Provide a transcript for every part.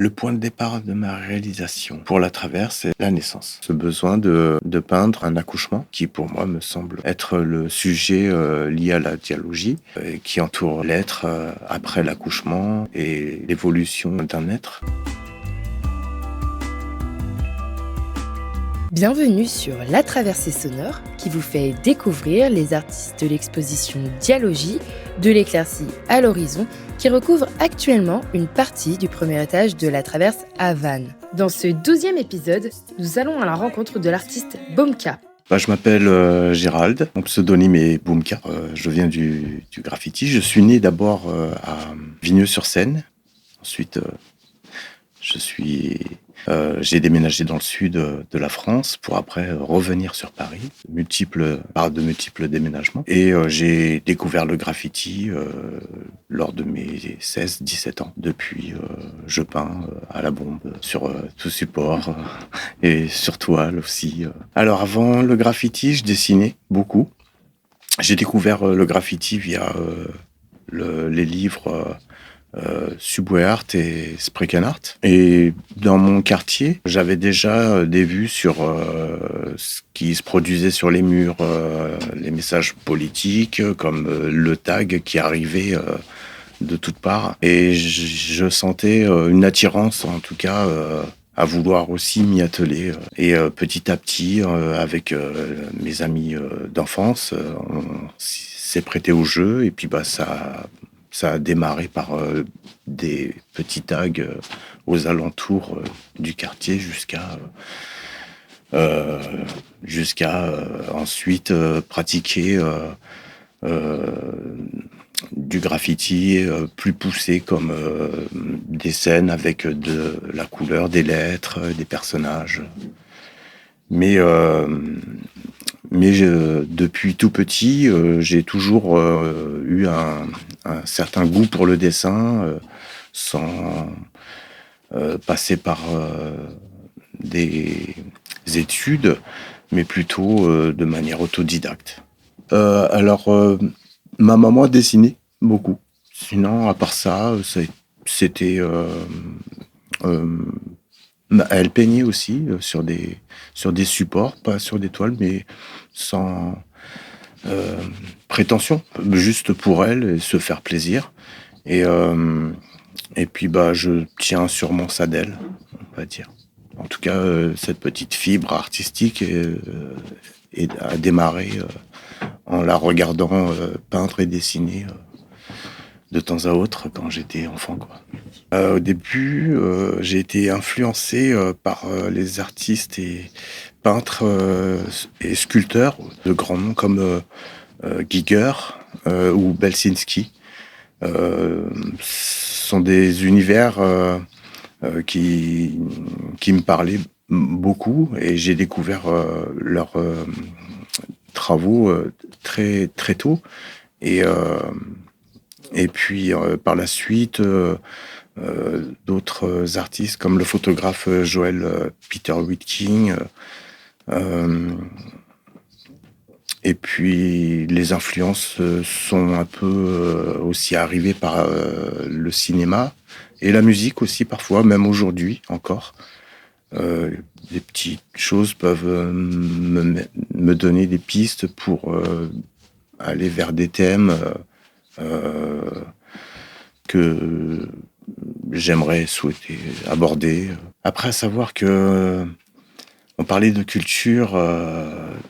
Le point de départ de ma réalisation pour la traverse, c'est la naissance. Ce besoin de peindre un accouchement qui, pour moi, me semble être le sujet lié à la dialogie qui entoure l'être après l'accouchement et l'évolution d'un être. Bienvenue sur La Traversée sonore qui vous fait découvrir les artistes de l'exposition Dialogie de l'éclaircie à l'horizon qui recouvre actuellement une partie du premier étage de la traverse à Vannes. Dans ce 12e épisode, nous allons à la rencontre de l'artiste Boomka. Je m'appelle Gérald, mon pseudonyme est Boomka. Je viens du graffiti. Je suis né d'abord à Vigneux-sur-Seine. Ensuite, j'ai déménagé dans le sud de la France pour après revenir sur Paris, par de multiples déménagements. Et j'ai découvert le graffiti lors de mes 16-17 ans. Depuis, je peins à la bombe sur tout support et sur toile aussi. Alors avant le graffiti, je dessinais beaucoup. J'ai découvert le graffiti via les livres Subway Art et Spreken Art. Et dans mon quartier, j'avais déjà des vues sur ce qui se produisait sur les murs, les messages politiques, comme le tag qui arrivait de toutes parts. Et je sentais une attirance, en tout cas, à vouloir aussi m'y atteler. Et petit à petit, avec mes amis d'enfance, on s'est prêté au jeu. Et puis ça a démarré par des petits tags aux alentours du quartier jusqu'à ensuite pratiquer du graffiti plus poussé comme des scènes avec de la couleur, des lettres, des personnages. Mais depuis tout petit, j'ai toujours eu un certain goût pour le dessin, sans passer par des études, mais plutôt de manière autodidacte. Ma maman dessinait beaucoup. Sinon, à part ça, c'était... elle peignait aussi sur des supports, pas sur des toiles, mais sans prétention, juste pour elle et se faire plaisir. Et puis je tiens sûrement ça d'elle, on va dire. En tout cas, cette petite fibre artistique a démarré en la regardant peindre et dessiner de temps à autre quand j'étais enfant, quoi. Au début, j'ai été influencé par les artistes et peintres et sculpteurs de grands noms comme Giger ou Belsinski. Ce sont des univers qui me parlaient beaucoup et j'ai découvert leurs travaux très très tôt et puis par la suite d'autres artistes comme le photographe Joel Peter Whitking et puis les influences sont un peu aussi arrivées par le cinéma et la musique aussi parfois, même aujourd'hui encore. Des petites choses peuvent me donner des pistes pour aller vers des thèmes que j'aimerais souhaiter aborder. Après, à savoir que on parlait de culture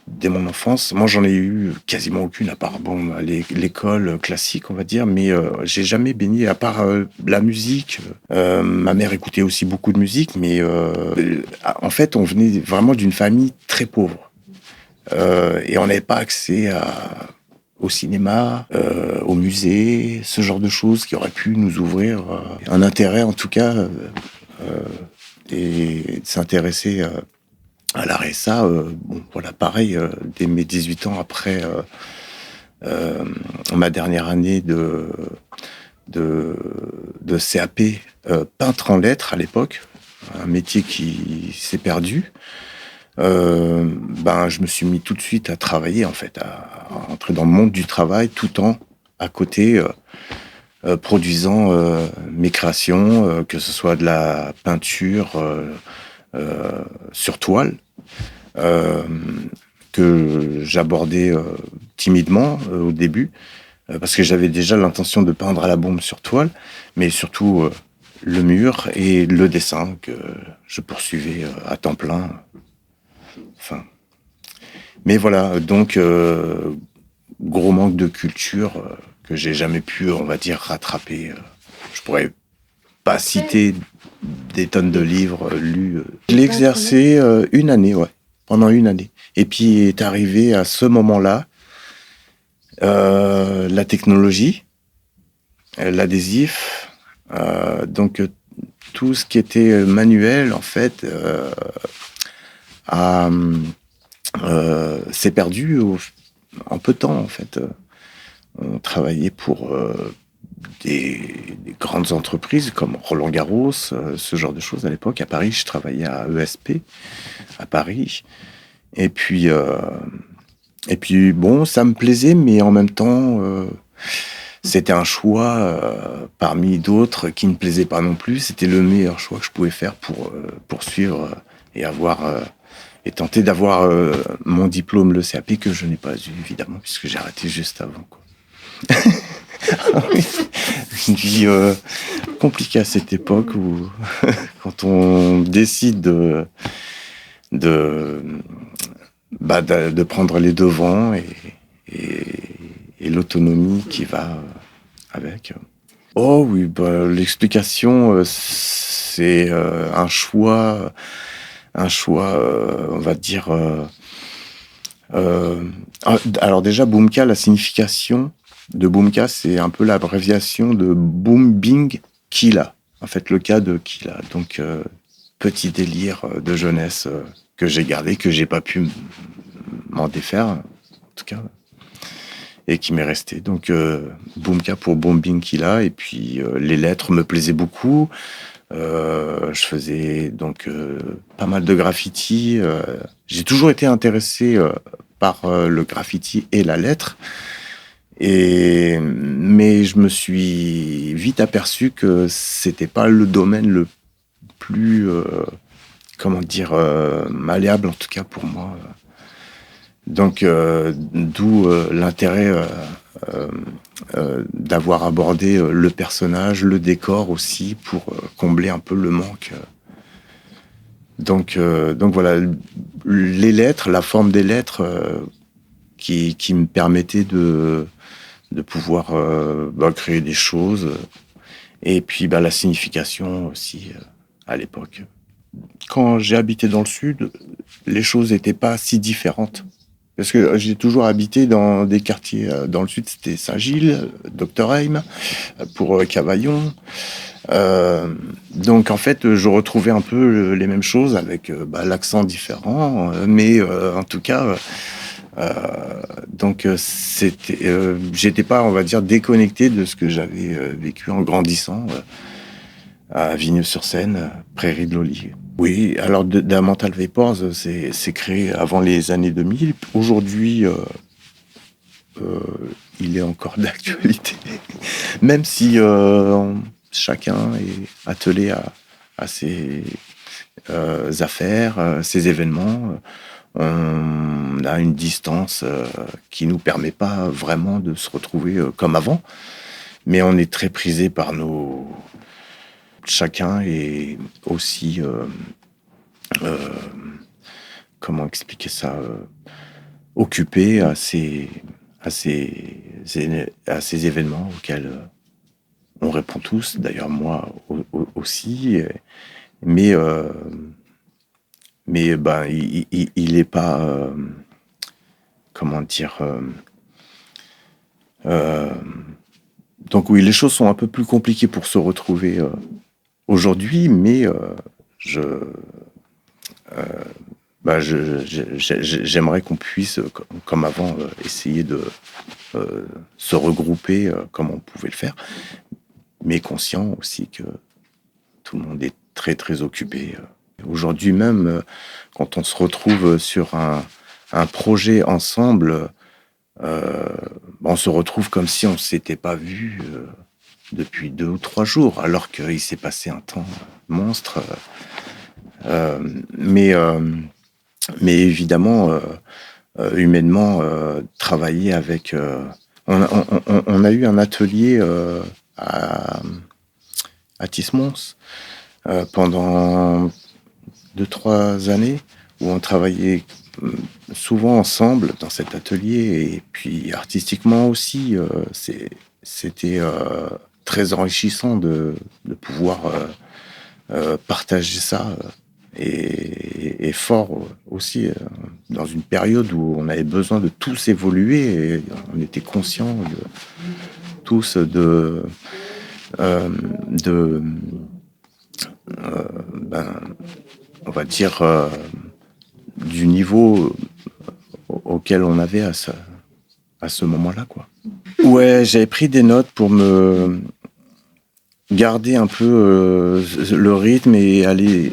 dès mon enfance. Moi, j'en ai eu quasiment aucune, à part l'école classique, on va dire, mais j'ai jamais baigné, à part la musique. Ma mère écoutait aussi beaucoup de musique, mais en fait, on venait vraiment d'une famille très pauvre. Et on n'avait pas accès au cinéma, au musée, ce genre de choses qui auraient pu nous ouvrir un intérêt, en tout cas, et s'intéresser à l'art et ça, pareil, dès mes 18 ans après ma dernière année de CAP, peintre en lettres à l'époque, un métier qui s'est perdu. Je me suis mis tout de suite à travailler, en fait, à entrer dans le monde du travail, tout en à côté produisant mes créations, que ce soit de la peinture sur toile, euh, que j'abordais timidement au début, parce que j'avais déjà l'intention de peindre à la bombe sur toile, mais surtout le mur et le dessin que je poursuivais à temps plein. Enfin, mais voilà, donc gros manque de culture que j'ai jamais pu, on va dire, rattraper. Je pourrais pas citer des tonnes de livres lus. Je l'ai exercé une année, ouais, pendant une année. Et puis est arrivé à ce moment-là la technologie, l'adhésif, donc tout ce qui était manuel, en fait, a, s'est perdu en peu de temps, en fait. On travaillait pour des grandes entreprises comme Roland Garros, ce genre de choses à l'époque. À Paris, je travaillais à ESP, à Paris. Et puis bon, ça me plaisait, mais en même temps, c'était un choix parmi d'autres qui ne plaisait pas non plus. C'était le meilleur choix que je pouvais faire pour poursuivre et avoir et tenter d'avoir mon diplôme, le CAP, que je n'ai pas eu, évidemment, puisque j'ai arrêté juste avant, quoi. Une vie compliquée à cette époque où, quand on décide de, de prendre les devants et, et l'autonomie qui va avec. Oh oui, bah, l'explication, c'est un choix, on va dire. Alors déjà, Boomka, la signification de Boomka, c'est un peu l'abréviation de Boom Bing Killa. En fait, le cas de Killa. Donc, petit délire de jeunesse que j'ai gardé, que j'ai pas pu m'en défaire, en tout cas, et qui m'est resté. Donc, Boomka pour Boom Bing Killa. Et puis, les lettres me plaisaient beaucoup. Je faisais donc pas mal de graffiti. J'ai toujours été intéressé par le graffiti et la lettre. Mais je me suis vite aperçu que c'était pas le domaine le plus, comment dire, malléable en tout cas pour moi. Donc, d'où l'intérêt d'avoir abordé le personnage, le décor aussi, pour combler un peu le manque. Donc voilà, les lettres, la forme des lettres qui me permettait de pouvoir créer des choses. Et puis la signification aussi à l'époque. Quand j'ai habité dans le sud, les choses n'étaient pas si différentes. Parce que j'ai toujours habité dans des quartiers dans le sud, c'était Saint-Gilles, Doctorheim, pour Cavaillon. Donc en fait, je retrouvais un peu les mêmes choses avec l'accent différent, mais en tout cas, donc j'étais pas, on va dire, déconnecté de ce que j'avais vécu en grandissant à Vigneux-sur-Seine, Prairie de l'Olivier. Oui, alors Mental Vapors, c'est créé avant les années 2000. Aujourd'hui, il est encore d'actualité, même si chacun est attelé à ses affaires, ses événements. On a une distance qui nous permet pas vraiment de se retrouver comme avant, mais on est très prisé par nos... Chacun est aussi... comment expliquer ça, occupé à ces événements auxquels on répond tous, d'ailleurs moi aussi, mais il est pas, comment dire, donc oui, les choses sont un peu plus compliquées pour se retrouver aujourd'hui, mais je j'aimerais qu'on puisse, comme avant, essayer de se regrouper comme on pouvait le faire, mais conscient aussi que tout le monde est très très occupé. Aujourd'hui même, quand on se retrouve sur un projet ensemble, on se retrouve comme si on ne s'était pas vu depuis 2 ou 3 jours, alors qu'il s'est passé un temps monstre. Mais, mais évidemment, humainement, travailler avec... on a eu un atelier à Tismons pendant 2, 3 années où on travaillait souvent ensemble dans cet atelier et puis artistiquement aussi. C'était très enrichissant de pouvoir partager ça et fort aussi dans une période où on avait besoin de tous évoluer et on était conscients tous de ben, on va dire du niveau auquel on avait à ce moment-là, quoi. Ouais, j'avais pris des notes pour me garder un peu le rythme et aller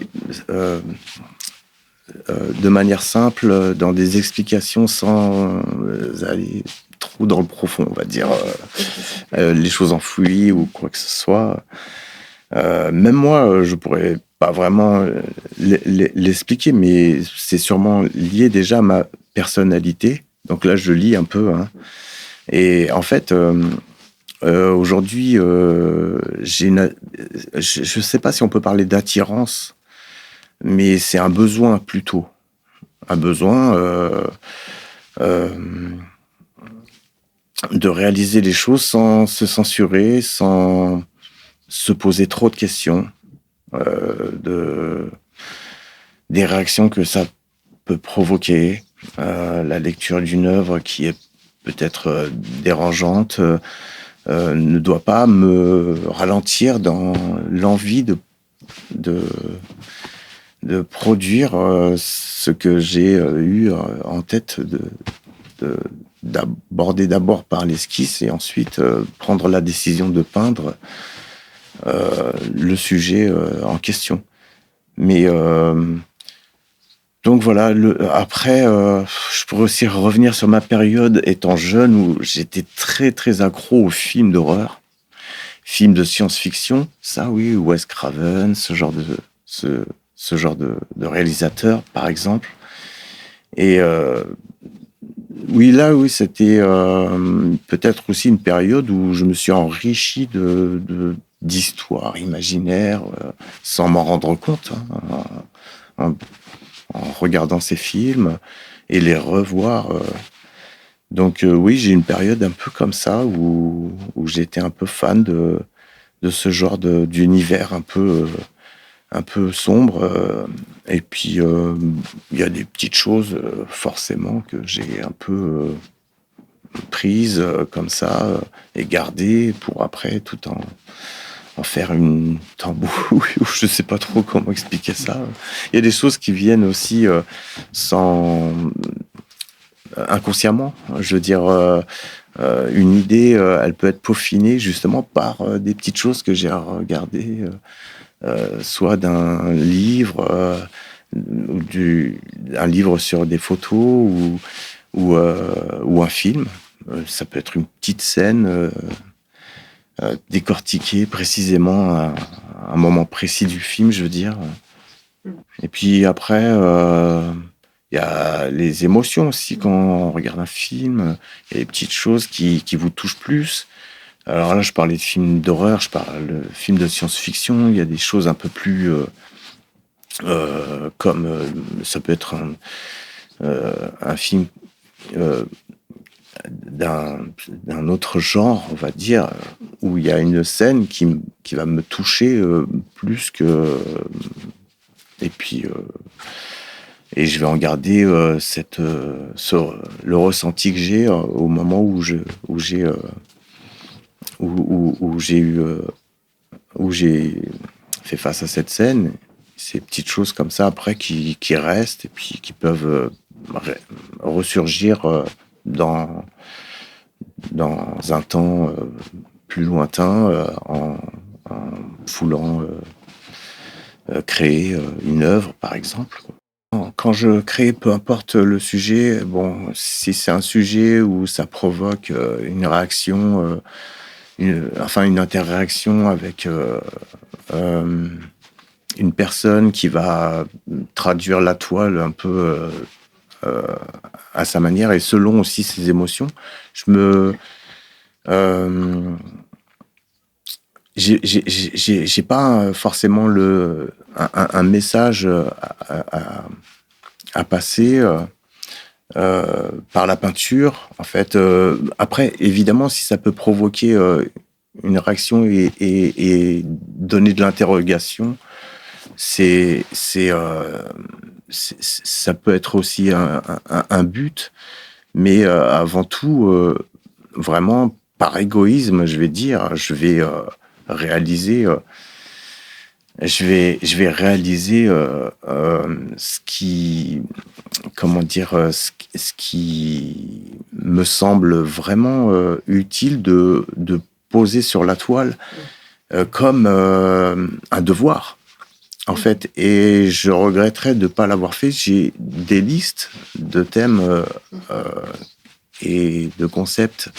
de manière simple dans des explications sans aller trop dans le profond, on va dire, les choses enfouies ou quoi que ce soit. Même moi, je pourrais pas vraiment l'expliquer, mais c'est sûrement lié déjà à ma personnalité. Donc là, je lis un peu, hein. Et en fait, aujourd'hui, je sais pas si on peut parler d'attirance, mais c'est un besoin plutôt. Un besoin de réaliser les choses sans se censurer, sans se poser trop de questions, des réactions que ça peut provoquer, la lecture d'une œuvre qui est peut-être dérangeante, ne doit pas me ralentir dans l'envie de, de produire ce que j'ai eu en tête d'aborder d'abord par l'esquisse et ensuite prendre la décision de peindre le sujet en question. Mais donc voilà, après, je pourrais aussi revenir sur ma période étant jeune où j'étais très très accro aux films d'horreur, films de science-fiction, ça oui, Wes Craven, ce genre de réalisateur par exemple. Et oui, là, oui, c'était peut-être aussi une période où je me suis enrichi d'histoires imaginaires sans m'en rendre compte, hein, en regardant ces films et les revoir. Donc oui, j'ai une période un peu comme ça où j'étais un peu fan de ce genre d'univers un peu sombre. Et puis, il y a des petites choses, forcément, que j'ai un peu prises comme ça et gardées pour après tout en faire une tambouille, ou je sais pas trop comment expliquer ça. Il y a des choses qui viennent aussi sans inconsciemment. Je veux dire, une idée, elle peut être peaufinée justement par des petites choses que j'ai regardées, soit d'un livre, un livre sur des photos ou un film. Ça peut être une petite scène décortiquée précisément à un moment précis du film, je veux dire. Et puis après, il y a les émotions aussi quand on regarde un film. Il y a des petites choses qui vous touchent plus. Alors là, je parlais de films d'horreur, je parle de films de science-fiction. Il y a des choses un peu plus comme ça peut être un film d'un autre genre, on va dire, où il y a une scène qui va me toucher plus que... et puis... et je vais en garder le ressenti que j'ai au moment où j'ai fait face à cette scène. Ces petites choses comme ça après qui restent et puis qui peuvent ressurgir dans un temps plus lointain en voulant créer une œuvre, par exemple. Quand je crée, peu importe le sujet, bon, si c'est un sujet où ça provoque une réaction une interaction avec une personne qui va traduire la toile un peu à sa manière et selon aussi ses émotions. Je me j'ai pas forcément un message à passer par la peinture. En fait, après, évidemment, si ça peut provoquer une réaction et donner de l'interrogation, ça peut être aussi un but, mais avant tout, vraiment par égoïsme, je vais dire, réaliser, je vais réaliser ce qui, comment dire, ce qui me semble vraiment utile de poser sur la toile comme un devoir. En fait, et je regretterais de ne pas l'avoir fait. J'ai des listes de thèmes et de concepts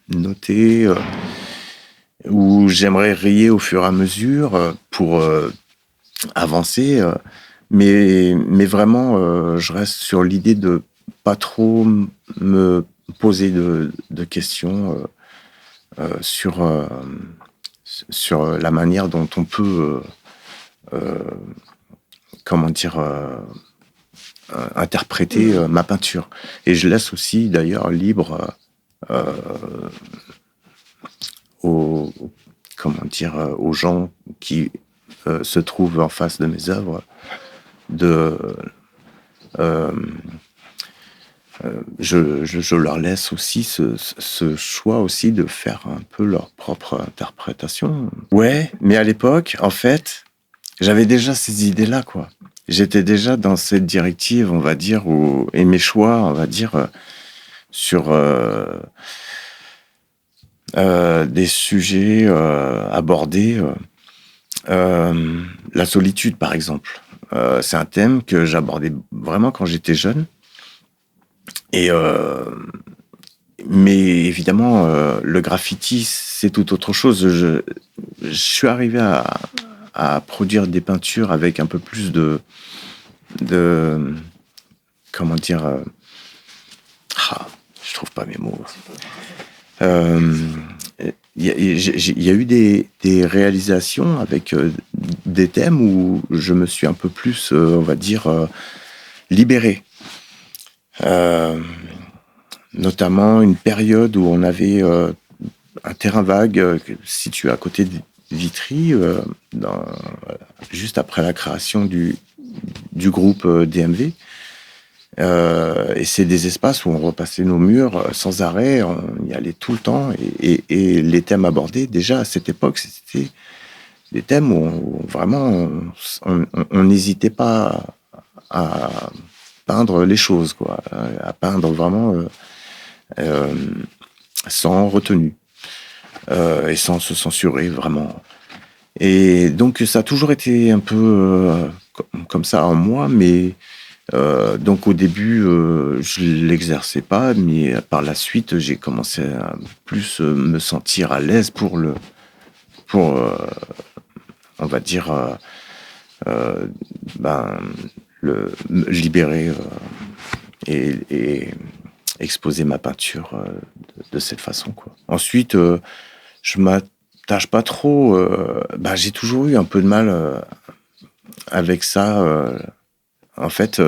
notés où j'aimerais rayer au fur et à mesure pour avancer. Mais vraiment, je reste sur l'idée de pas trop me poser de questions sur la manière dont on peut comment dire interpréter ma peinture. Et je laisse aussi d'ailleurs libre aux comment dire aux gens qui se trouvent en face de mes œuvres de je leur laisse aussi ce choix aussi de faire un peu leur propre interprétation. Ouais, mais à l'époque, en fait, j'avais déjà ces idées-là, quoi. J'étais déjà dans cette directive, on va dire, et mes choix, on va dire, sur des sujets abordés. La solitude, par exemple. C'est un thème que j'abordais vraiment quand j'étais jeune. Et mais évidemment, le graffiti, c'est tout autre chose. Je suis arrivé à produire des peintures avec un peu plus de comment dire, je trouve pas mes mots. Il y a eu des réalisations avec des thèmes où je me suis un peu plus, on va dire, libéré. Notamment une période où on avait un terrain vague situé à côté de Vitry, juste après la création du groupe DMV. Et c'est des espaces où on repassait nos murs sans arrêt, on y allait tout le temps. Et les thèmes abordés, déjà à cette époque, c'était des thèmes où vraiment on n'hésitait pas à peindre les choses, quoi, à peindre vraiment sans retenue et sans se censurer vraiment. Et donc ça a toujours été un peu comme ça en moi, mais donc au début je l'exerçais pas, mais par la suite j'ai commencé à plus me sentir à l'aise pour on va dire me libérer et exposer ma peinture de cette façon, quoi. Ensuite, je m'attache pas trop. J'ai toujours eu un peu de mal avec ça. En fait,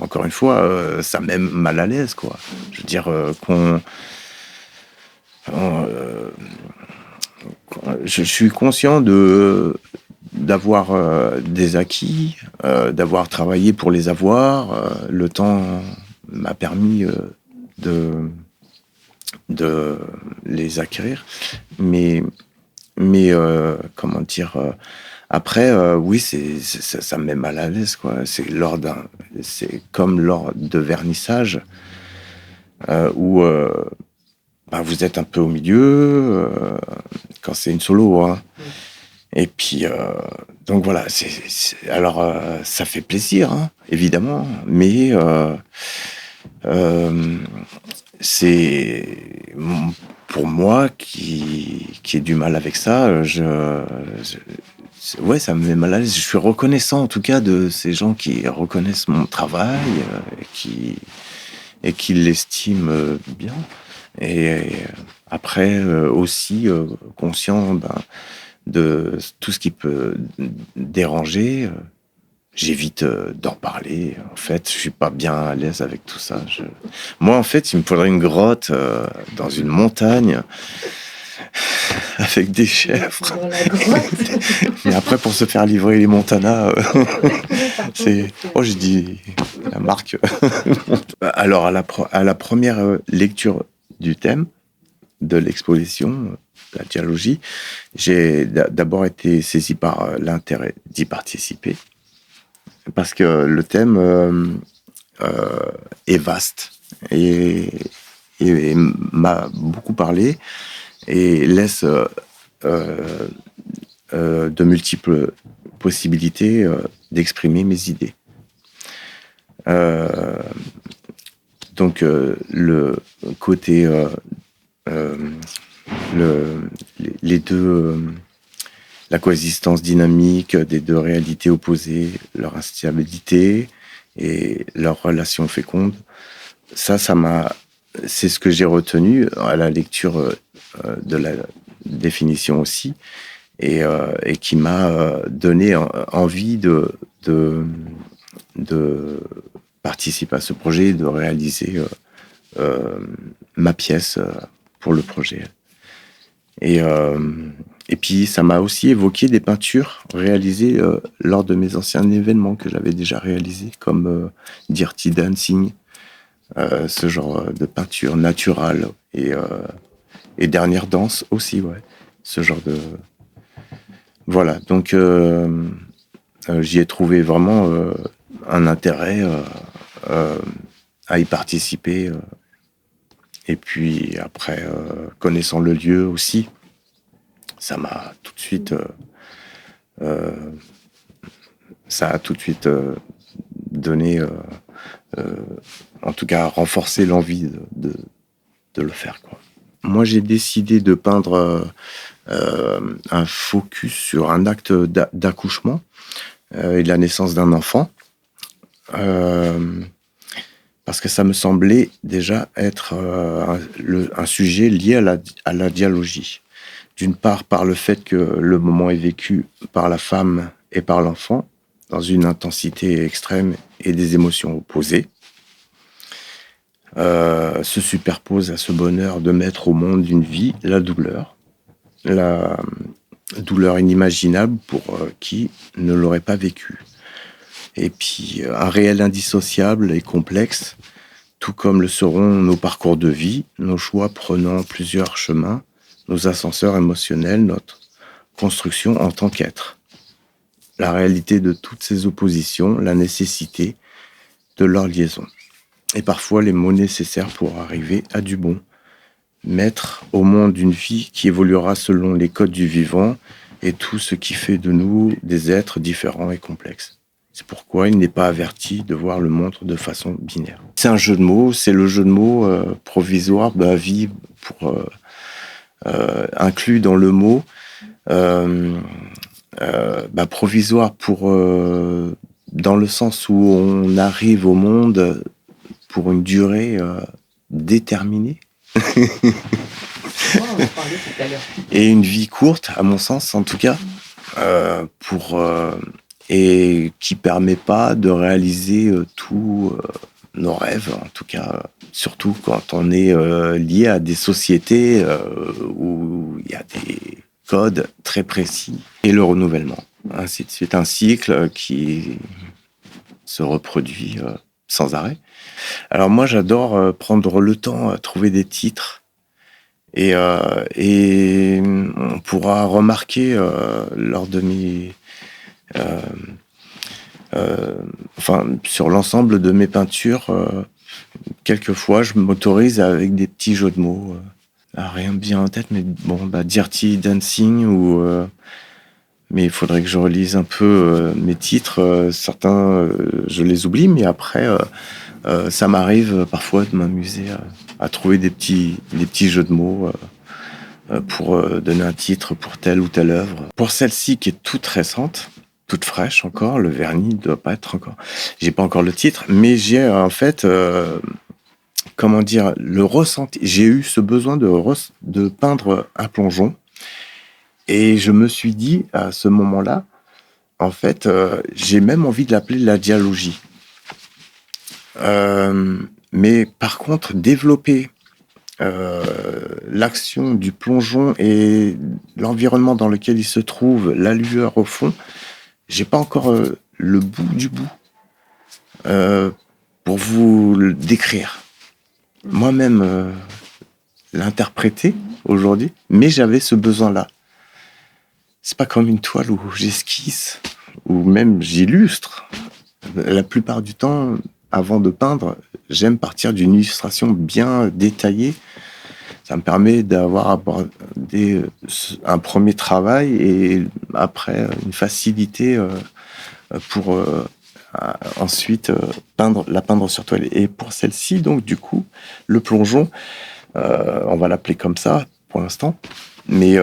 encore une fois, ça me met mal à l'aise, quoi. Je veux dire je suis conscient d'avoir des acquis, d'avoir travaillé pour les avoir. Le temps m'a permis de les acquérir, mais comment dire, après oui, ça me met mal à l'aise, quoi. C'est comme lors de vernissage où vous êtes un peu au milieu quand c'est une solo, hein. Et puis donc voilà, alors ça fait plaisir, hein, évidemment, mais c'est pour moi, qui ai du mal avec ça, ouais, ça me met mal à l'aise. Je suis reconnaissant, en tout cas, de ces gens qui reconnaissent mon travail, et qui l'estiment bien. Et après, aussi conscient de tout ce qui peut déranger. J'évite d'en parler. En fait, je suis pas bien à l'aise avec tout ça. Moi, en fait, il me faudrait une grotte dans une montagne avec des chèvres. Dans la grotte. Mais après, pour se faire livrer les Montana, c'est... Oh, j'ai dit la marque. Alors, à la première lecture du thème de l'exposition, la dialogie, j'ai d'abord été saisi par l'intérêt d'y participer. Parce que le thème est vaste et m'a beaucoup parlé et laisse de multiples possibilités d'exprimer mes idées. Donc le côté les deux la coexistence dynamique des deux réalités opposées, leur instabilité et leur relation féconde. C'est ce que j'ai retenu à la lecture de la définition aussi, et qui m'a donné envie de participer à ce projet et de réaliser ma pièce pour le projet. Et puis, ça m'a aussi évoqué des peintures réalisées lors de mes anciens événements que j'avais déjà réalisés, comme Dirty Dancing, ce genre de peinture naturelle, et Dernière Danse aussi, ouais. Ce genre de... Voilà, donc j'y ai trouvé vraiment un intérêt à y participer. Et puis après, connaissant le lieu aussi, ça m'a tout de suite, donné, en tout cas, renforcé l'envie de le faire, quoi. Moi, j'ai décidé de peindre un focus sur un acte d'accouchement et de la naissance d'un enfant, parce que ça me semblait déjà être un sujet lié à la dialogie. D'une part, par le fait que le moment est vécu par la femme et par l'enfant, dans une intensité extrême et des émotions opposées, se superpose à ce bonheur de mettre au monde une vie la douleur inimaginable pour qui ne l'aurait pas vécu. Et puis, un réel indissociable et complexe, tout comme le seront nos parcours de vie, nos choix prenant plusieurs chemins, nos ascenseurs émotionnels, notre construction en tant qu'être. La réalité de toutes ces oppositions, la nécessité de leur liaison. Et parfois les mots nécessaires pour arriver à du bon. Mettre au monde une vie qui évoluera selon les codes du vivant et tout ce qui fait de nous des êtres différents et complexes. C'est pourquoi il n'est pas averti de voir le monde de façon binaire. C'est un jeu de mots, c'est le jeu de mots provisoire, vie pour... inclus dans le mot provisoire pour dans le sens où on arrive au monde pour une durée déterminée. Et une vie courte, à mon sens en tout cas, et qui permet pas de réaliser tous nos rêves, en tout cas, surtout quand on est lié à des sociétés où il y a des codes très précis et le renouvellement. Ainsi de suite, un cycle qui se reproduit sans arrêt. Alors moi, j'adore prendre le temps à trouver des titres et on pourra remarquer lors de mes... sur l'ensemble de mes peintures, quelquefois je m'autorise avec des petits jeux de mots. Rien bien en tête, mais bon, Dirty Dancing mais il faudrait que je relise un peu mes titres. Certains, je les oublie, mais après, ça m'arrive parfois de m'amuser à trouver des petits jeux de mots pour donner un titre pour telle ou telle œuvre. Pour celle-ci qui est toute récente, toute fraîche encore, le vernis ne doit pas être encore... J'ai pas encore le titre, mais j'ai en fait, comment dire, le ressenti. J'ai eu ce besoin de peindre un plongeon et je me suis dit à ce moment-là, en fait, j'ai même envie de l'appeler la dialogie. Mais par contre, développer l'action du plongeon et l'environnement dans lequel il se trouve, la lueur au fond, j'ai pas encore le bout du bout pour vous le décrire. Moi-même l'interpréter aujourd'hui, mais j'avais ce besoin-là. C'est pas comme une toile où j'esquisse ou même j'illustre. La plupart du temps, avant de peindre, j'aime partir d'une illustration bien détaillée. Ça me permet d'avoir abordé un premier travail et après une facilité pour ensuite la peindre sur toile. Et pour celle-ci, donc du coup, le plongeon, on va l'appeler comme ça pour l'instant, mais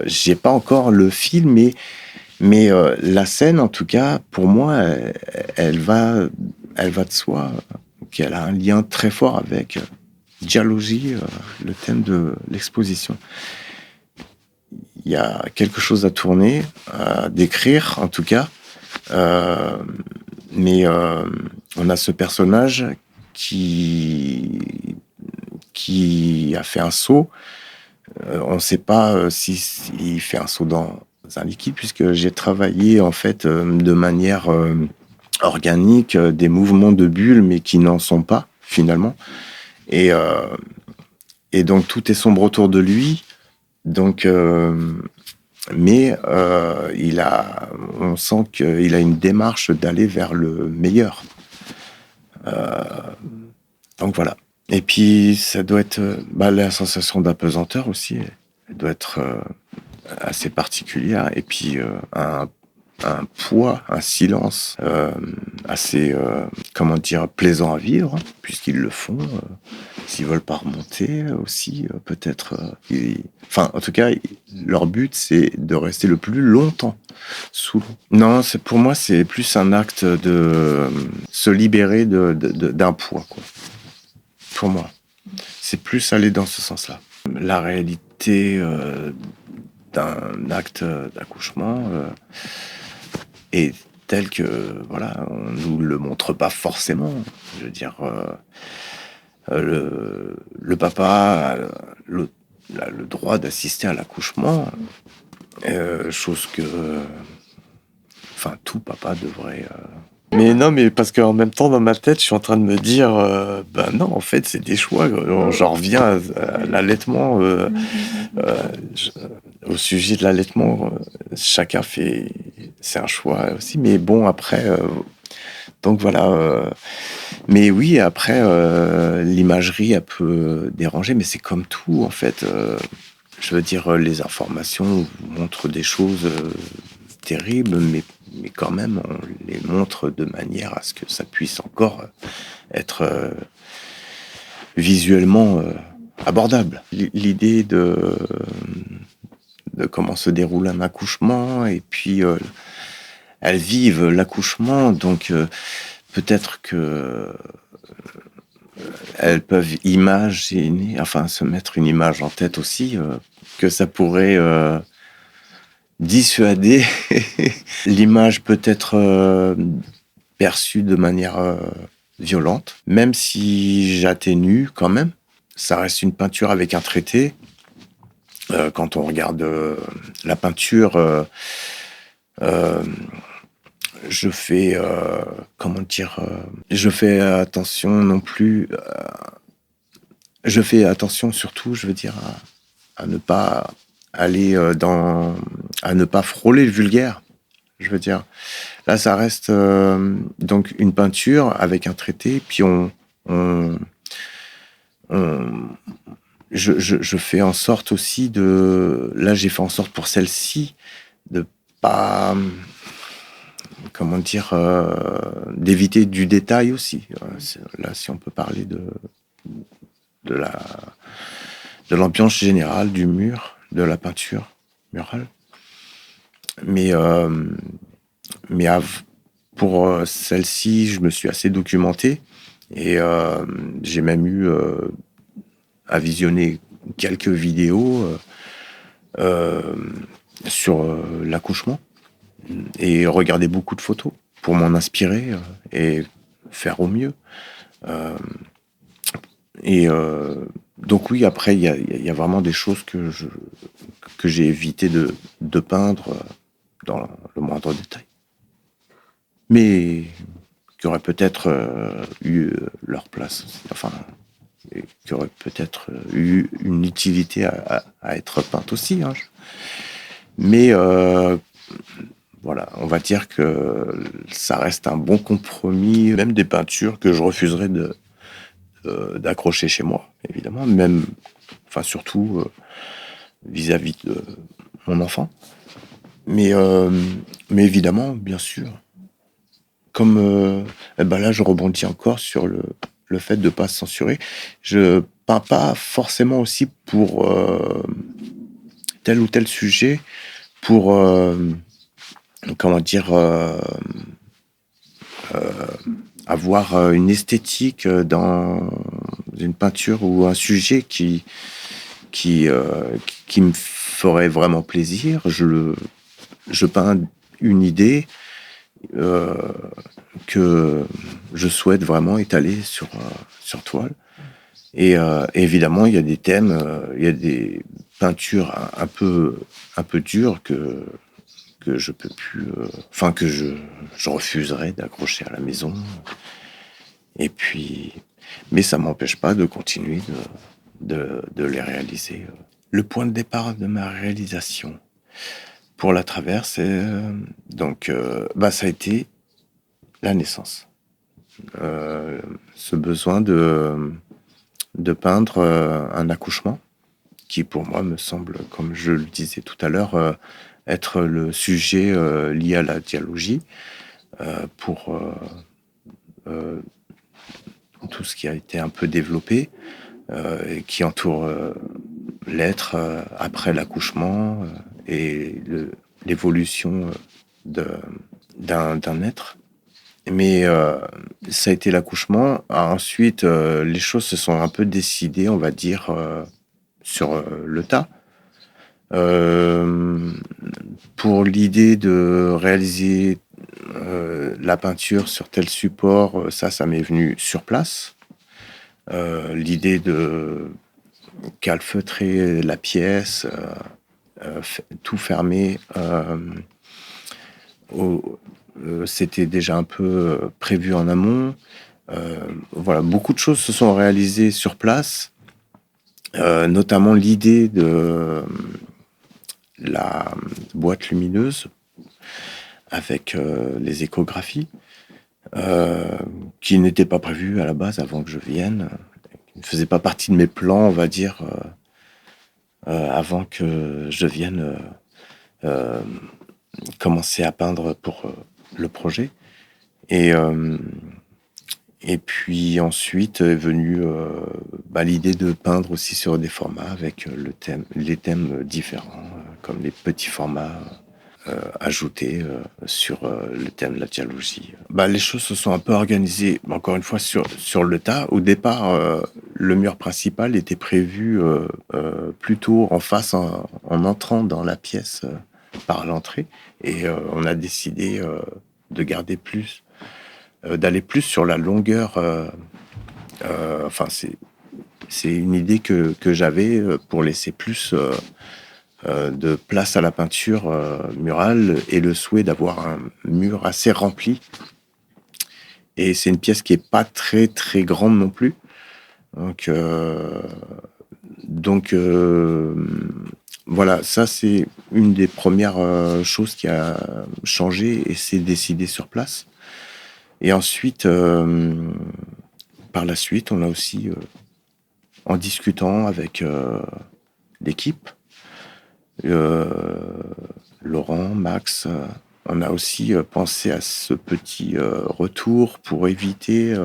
j'ai pas encore le fil, mais la scène, en tout cas, pour moi, elle va de soi qu'elle a un lien très fort avec dialogie, le thème de l'exposition. Il y a quelque chose à tourner, à décrire, en tout cas, mais on a ce personnage qui a fait un saut. On ne sait pas s'il fait un saut dans un liquide, puisque j'ai travaillé en fait de manière organique des mouvements de bulles, mais qui n'en sont pas finalement. Et donc tout est sombre autour de lui. Donc, mais on sent qu'il a une démarche d'aller vers le meilleur. Donc voilà. Et puis ça doit être la sensation d'apesanteur aussi. Elle doit être assez particulière. Et puis un poids, un silence assez, comment dire, plaisant à vivre, hein, puisqu'ils le font. S'ils veulent pas remonter aussi, peut-être. Enfin, en tout cas, leur but, c'est de rester le plus longtemps sous l'eau. Non, pour moi, c'est plus un acte de se libérer d'un poids, quoi. Pour moi, c'est plus aller dans ce sens-là. La réalité d'un acte d'accouchement est telle que, voilà, on nous le montre pas forcément. Je veux dire, le papa a le droit d'assister à l'accouchement, chose que, enfin, tout papa devrait. Mais non, mais parce qu'en même temps, dans ma tête, je suis en train de me dire, ben non, en fait, c'est des choix. J'en reviens à l'allaitement. Au sujet de l'allaitement, chacun fait, c'est un choix aussi. Mais bon, après, donc voilà. Mais oui, après, l'imagerie, elle peut déranger, mais c'est comme tout, en fait. Je veux dire, les informations montrent des choses terribles, mais quand même, on les montre de manière à ce que ça puisse encore être visuellement abordable. L'idée de comment se déroule un accouchement, et puis elles vivent l'accouchement, donc peut-être que elles peuvent imaginer, enfin se mettre une image en tête aussi, que ça pourrait dissuader. L'image peut être perçue de manière violente, même si j'atténue quand même. Ça reste une peinture avec un traité. Quand on regarde la peinture, je fais, comment dire, je fais attention non plus. Je fais attention surtout, je veux dire, à ne pas aller à ne pas frôler le vulgaire. Je veux dire, là, ça reste donc une peinture avec un traité, puis je fais en sorte aussi là, j'ai fait en sorte pour celle-ci de pas, comment dire, d'éviter du détail aussi. Là, si on peut parler de l'ambiance générale du mur, de la peinture murale. Mais, euh, mais pour celle-ci, je me suis assez documenté et j'ai même eu à visionner quelques vidéos euh, sur l'accouchement et regarder beaucoup de photos pour m'en inspirer et faire au mieux. Euh, et donc oui, après, il y a vraiment des choses que j'ai évité de peindre dans le moindre détail. Mais qui auraient peut-être eu leur place, enfin, et qui auraient peut-être eu une utilité à être peinte aussi. Hein. Mais voilà, on va dire que ça reste un bon compromis, même des peintures que je refuserais d'accrocher chez moi, évidemment, même, enfin surtout vis-à-vis de mon enfant. Mais, euh, mais évidemment, bien sûr, comme eh ben là, je rebondis encore sur le fait de ne pas se censurer. Je peins pas forcément aussi pour tel ou tel sujet, pour comment dire, avoir une esthétique dans une peinture ou un sujet qui, qui me ferait vraiment plaisir. Je peins une idée euh, que je souhaite vraiment étaler sur toile. Et évidemment, il y a des thèmes, il y a des peintures un peu dures que je peux plus, enfin que je refuserais d'accrocher à la maison. Et puis, mais ça m'empêche pas de continuer de les réaliser. Le point de départ de ma réalisation pour la traverse, donc, bah, ça a été la naissance. Ce besoin de peindre un accouchement qui, pour moi, me semble, comme je le disais tout à l'heure, être le sujet lié à la dialogie pour euh, tout ce qui a été un peu développé et qui entoure l'être après l'accouchement et l'évolution d'un être. Mais ça a été l'accouchement. Ensuite, les choses se sont un peu décidées, on va dire, sur le tas. Euh, pour l'idée de réaliser la peinture sur tel support, ça m'est venu sur place. L'idée de calfeutrer la pièce, tout fermer, c'était déjà un peu prévu en amont. Voilà, beaucoup de choses se sont réalisées sur place, notamment l'idée de la boîte lumineuse avec les échographies, qui n'étaient pas prévues à la base avant que je vienne, qui ne faisaient pas partie de mes plans, on va dire, avant que je vienne euh, commencer à peindre pour le projet. Et, euh, et puis ensuite est venue bah, l'idée de peindre aussi sur des formats avec les thèmes différents, comme les petits formats ajoutés sur le thème de la dialogie. Bah, les choses se sont un peu organisées, encore une fois, sur le tas. Au départ, le mur principal était prévu plutôt en face, en entrant dans la pièce par l'entrée. Et on a décidé de garder plus, d'aller plus sur la longueur. Enfin, c'est une idée que j'avais pour laisser plus de place à la peinture murale et le souhait d'avoir un mur assez rempli. Et c'est une pièce qui est pas très très grande non plus. Donc, donc voilà, ça c'est une des premières choses qui a changé et c'est décidé sur place. Et ensuite, par la suite, on a aussi, en discutant avec l'équipe, euh, Laurent, Max, on a aussi pensé à ce petit retour pour éviter,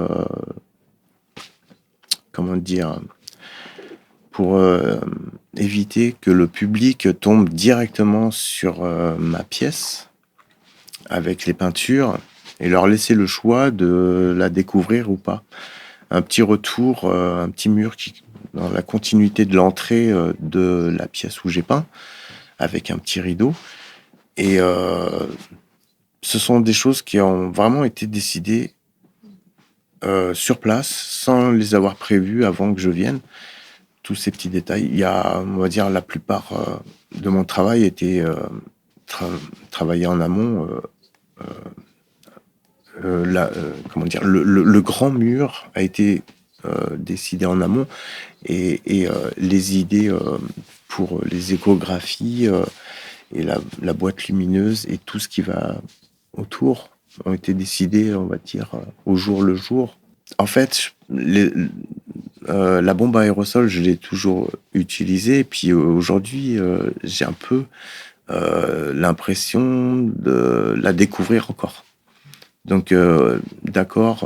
comment dire, pour éviter que le public tombe directement sur ma pièce avec les peintures et leur laisser le choix de la découvrir ou pas. Un petit retour, un petit mur qui, dans la continuité de l'entrée de la pièce où j'ai peint, avec un petit rideau. Et ce sont des choses qui ont vraiment été décidées sur place, sans les avoir prévues avant que je vienne. Tous ces petits détails. Il y a, on va dire, la plupart de mon travail était travaillé en amont. Comment dire, le grand mur a été décidé en amont et les idées pour les échographies et la boîte lumineuse et tout ce qui va autour ont été décidés, on va dire, au jour le jour. En fait, la bombe à aérosol, je l'ai toujours utilisée. Et puis aujourd'hui, j'ai un peu l'impression de la découvrir encore. Donc, d'accord,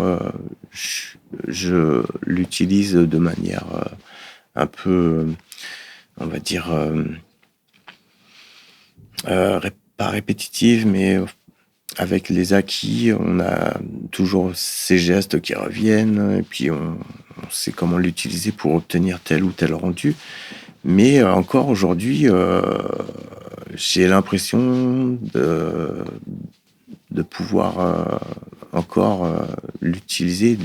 je l'utilise de manière un peu, on va dire, pas répétitive, mais avec les acquis, on a toujours ces gestes qui reviennent, et puis on sait comment l'utiliser pour obtenir tel ou tel rendu. Mais encore aujourd'hui, j'ai l'impression de pouvoir encore l'utiliser,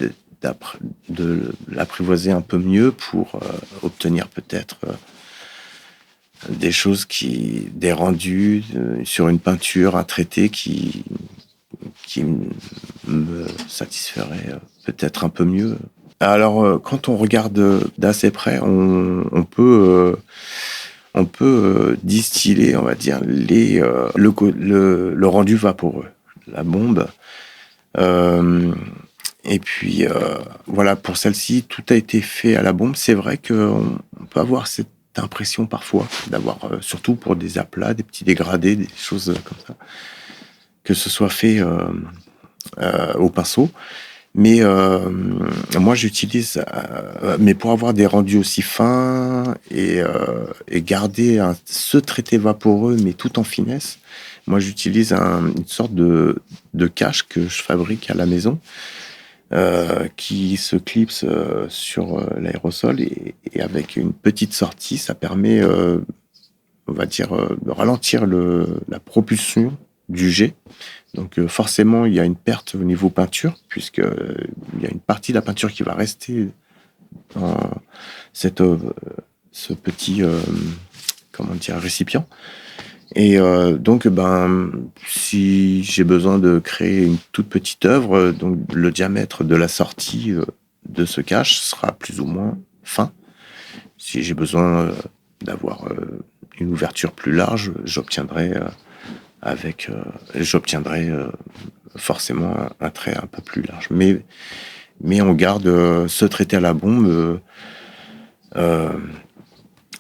de l'apprivoiser un peu mieux pour obtenir peut-être des choses des rendus sur une peinture, un traité qui me satisferait peut-être un peu mieux. Alors, quand on regarde d'assez près, on peut distiller, on va dire, le rendu vaporeux, la bombe. Et puis, voilà, pour celle-ci, tout a été fait à la bombe. C'est vrai qu'on peut avoir cette impression parfois d'avoir, surtout pour des aplats, des petits dégradés, des choses comme ça, que ce soit fait au pinceau. Mais moi, j'utilise, mais pour avoir des rendus aussi fins et garder ce traité vaporeux, mais tout en finesse, moi, j'utilise une sorte de cache que je fabrique à la maison, qui se clipse sur l'aérosol et avec une petite sortie, ça permet, on va dire, de ralentir la propulsion du jet. Donc forcément, il y a une perte au niveau peinture, puisque il y a une partie de la peinture qui va rester dans ce petit comment dire, récipient. Et donc, si j'ai besoin de créer une toute petite œuvre, donc le diamètre de la sortie de ce cache sera plus ou moins fin. Si j'ai besoin d'avoir une ouverture plus large, j'obtiendrai forcément un trait un peu plus large. Mais on garde ce traité à la bombe.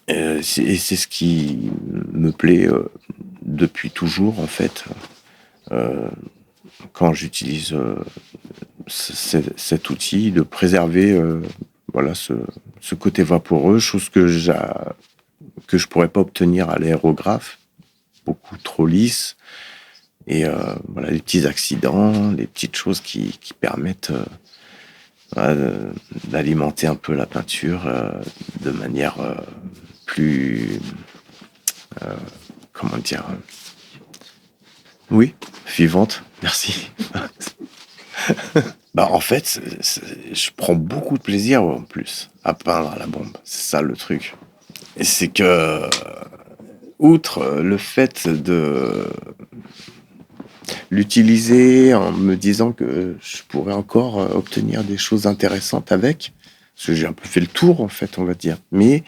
Et c'est ce qui me plaît depuis toujours, en fait, quand j'utilise cet outil, de préserver voilà, ce côté vaporeux, chose que je pourrais pas obtenir à l'aérographe, beaucoup trop lisse. Et voilà, les petits accidents, les petites choses qui permettent voilà, d'alimenter un peu la peinture de manière plus... comment dire oui, vivante, merci. En fait, je prends beaucoup de plaisir en plus à peindre à la bombe. C'est ça le truc. Et c'est que, outre le fait de l'utiliser en me disant que je pourrais encore obtenir des choses intéressantes avec, parce que j'ai un peu fait le tour, en fait, on va dire. Mais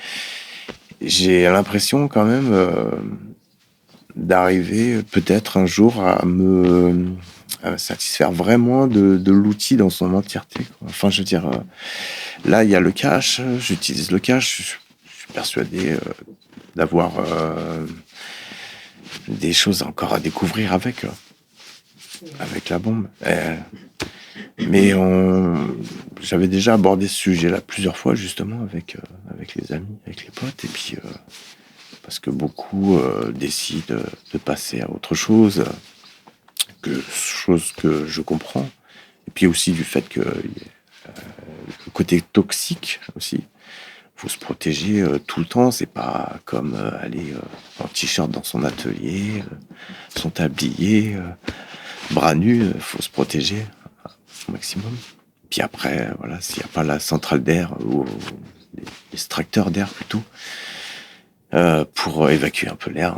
j'ai l'impression quand même d'arriver peut-être un jour à me satisfaire vraiment de l'outil dans son entièreté, quoi. Enfin, je veux dire, là, il y a le cache, j'utilise le cache, je suis persuadé d'avoir des choses encore à découvrir avec la bombe. Mais j'avais déjà abordé ce sujet-là plusieurs fois, justement, avec les amis, avec les potes. Et puis, parce que beaucoup décident de passer à autre chose, chose que je comprends. Et puis aussi du fait que le côté toxique aussi. Faut se protéger tout le temps. C'est pas comme aller en t-shirt dans son atelier, son tablier, bras nus. Faut se protéger au maximum. Puis après, voilà, s'il n'y a pas la centrale d'air ou l'extracteur d'air plutôt, pour évacuer un peu l'air,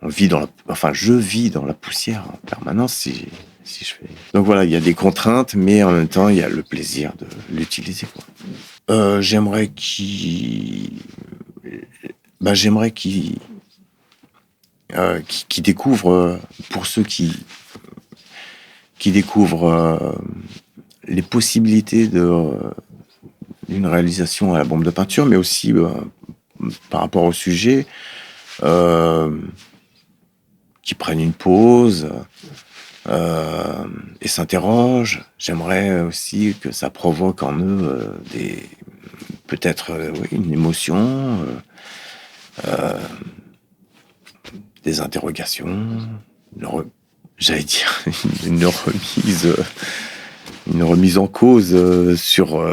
on vit je vis dans la poussière en permanence si je fais. Donc voilà, il y a des contraintes, mais en même temps, il y a le plaisir de l'utiliser, quoi. J'aimerais j'aimerais qu'il découvre, pour ceux qui découvrent les possibilités d'une réalisation à la bombe de peinture, mais aussi par rapport au sujet, qui prennent une pause et s'interrogent. J'aimerais aussi que ça provoque en eux peut-être une émotion, des interrogations, j'allais dire une remise en cause sur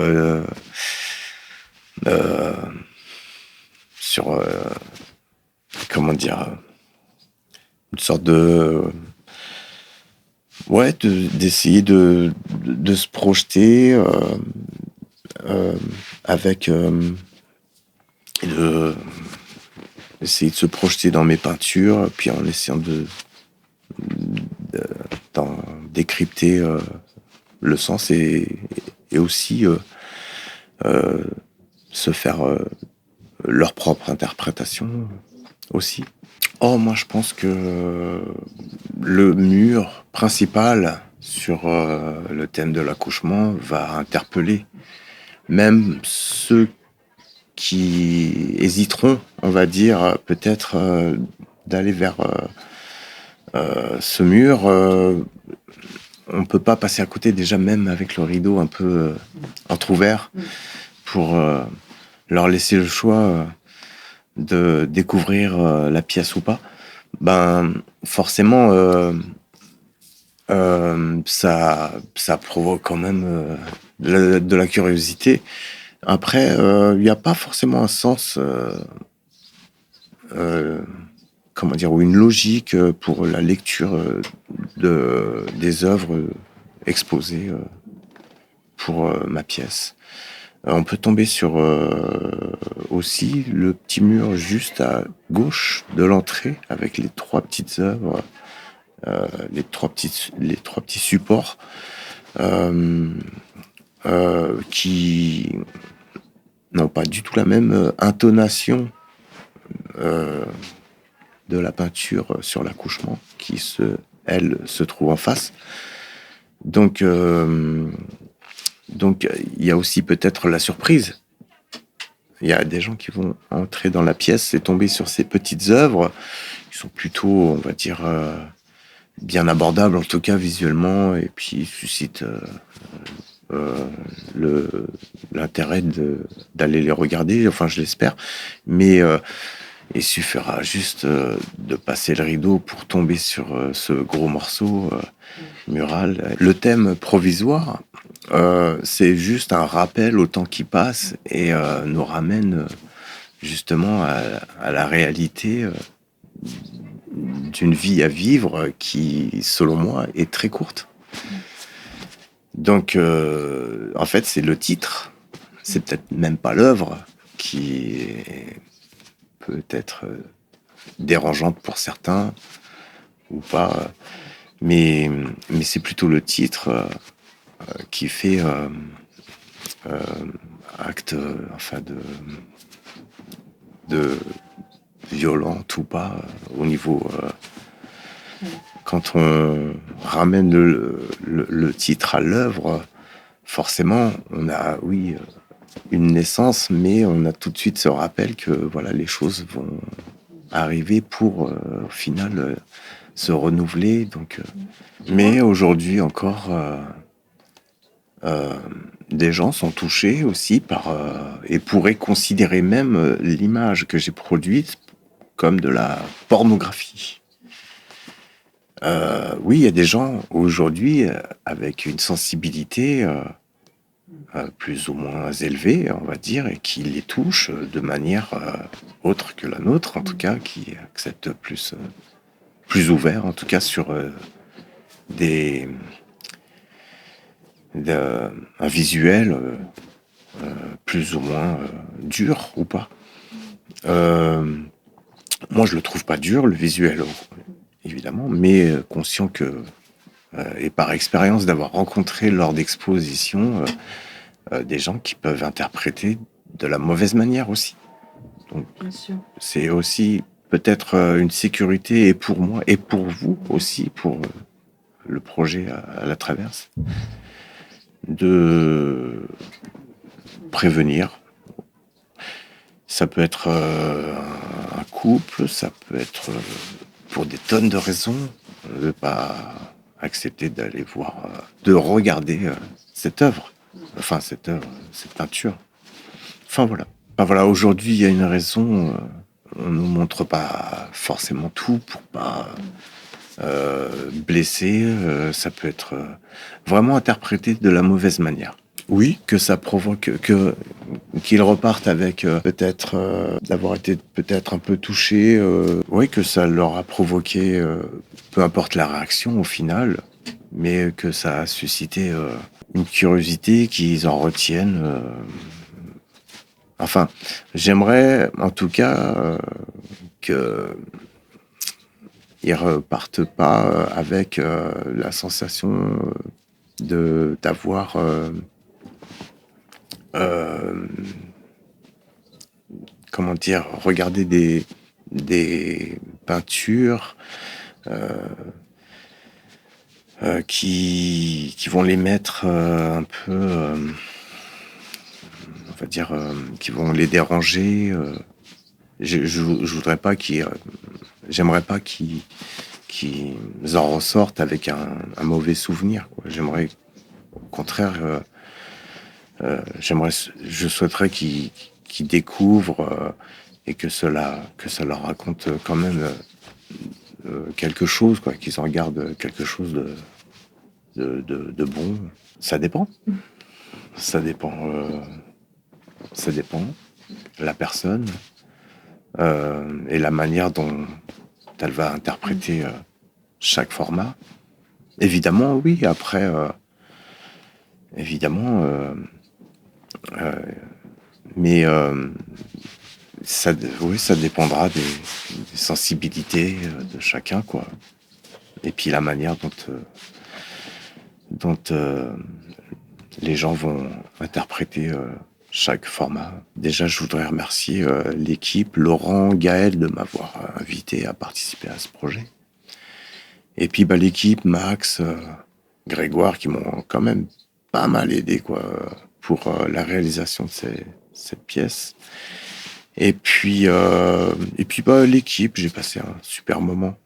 comment dire, une sorte d'essayer de se projeter avec essayer de se projeter dans mes peintures, puis en essayant d'en décrypter le sens et aussi se faire leur propre interprétation aussi. Oh, moi je pense que le mur principal sur le thème de l'accouchement va interpeller même ceux qui hésiteront, on va dire, peut-être d'aller vers ce mur. On peut pas passer à côté, déjà même avec le rideau un peu entrouvert, pour leur laisser le choix de découvrir la pièce ou pas. Ben forcément ça provoque quand même de la curiosité. Après, il n'y a pas forcément un sens, comment dire, ou une logique pour la lecture des œuvres exposées pour ma pièce. On peut tomber sur aussi le petit mur juste à gauche de l'entrée avec les 3 petites œuvres, les trois petits supports qui n'ont pas du tout la même intonation de la peinture sur l'accouchement qui elle se trouve en face. Donc il y a aussi peut-être la surprise. Il y a des gens qui vont entrer dans la pièce et tomber sur ces petites œuvres qui sont plutôt, on va dire, bien abordables, en tout cas visuellement, et puis suscitent l'intérêt d'aller les regarder, enfin je l'espère. Mais il suffira juste de passer le rideau pour tomber sur ce gros morceau mural. Le thème provisoire, c'est juste un rappel au temps qui passe et nous ramène justement à la réalité d'une vie à vivre qui, selon moi, est très courte. Donc, en fait, c'est le titre, c'est peut-être même pas l'œuvre qui est peut-être dérangeante pour certains ou pas, mais c'est plutôt le titre qui fait acte, enfin de violent ou pas au niveau. Quand on ramène le titre à l'œuvre, forcément, on a, oui, une naissance, mais on a tout de suite ce rappel que voilà, les choses vont arriver pour, au final, se renouveler. Donc, mais aujourd'hui encore, Heu, des gens sont touchés aussi par, et pourraient considérer même, l'image que j'ai produite comme de la pornographie. Oui, il y a des gens aujourd'hui, avec une sensibilité, plus ou moins élevée, on va dire, et qui les touchent, de manière, autre que la nôtre, en tout cas, qui acceptent plus ouvert, en tout cas sur, des de un visuel, plus ou moins, dur ou pas. Hem, moi je le trouve pas dur le visuel, évidemment, mais, conscient que, et par expérience d'avoir rencontré lors d'expositions, des gens qui peuvent interpréter de la mauvaise manière aussi. Donc Bien sûr. c'est aussi peut-être, une sécurité et pour moi et pour vous aussi, pour, le projet à la traverse, de prévenir. Ça peut être, un couple, ça peut être, pour des tonnes de raisons, de pas accepter d'aller voir, de regarder, cette œuvre, enfin cette peinture. Enfin voilà. Enfin voilà, aujourd'hui, il y a une raison, on nous montre pas forcément tout pour pas, blesser, ça peut être, vraiment interprété de la mauvaise manière. Oui, que ça provoque que qu'ils repartent avec, peut-être, d'avoir été peut-être un peu touchés, oui, que ça leur a provoqué, peu importe la réaction au final, mais que ça a suscité, une curiosité, qu'ils en retiennent, enfin, j'aimerais en tout cas, qu'ils repartent pas, avec, la sensation, de d'avoir, hem comment dire? Regarder des peintures, heu qui vont les mettre, un peu, on va dire, qui vont les déranger, je voudrais pas j'aimerais pas qu'ils en ressortent avec un mauvais souvenir, quoi. J'aimerais au contraire, je souhaiterais qu'ils découvrent, et que ça leur raconte, quand même, quelque chose, quoi, qu'ils en gardent quelque chose de bon. Ça dépend. Ça dépend, ça dépend. La personne, et la manière dont elle va interpréter, chaque format. Évidemment, oui, après, évidemment, mais, oui, ça dépendra des sensibilités, de chacun, quoi. Et puis la manière dont les gens vont interpréter, chaque format. Déjà, je voudrais remercier, l'équipe, Laurent, Gaël, de m'avoir, invité à participer à ce projet. Et puis, bah, l'équipe, Max, Grégoire, qui m'ont quand même pas mal aidé, quoi, pour, la réalisation de cette pièce. Et puis, bah, l'équipe, j'ai passé un super moment.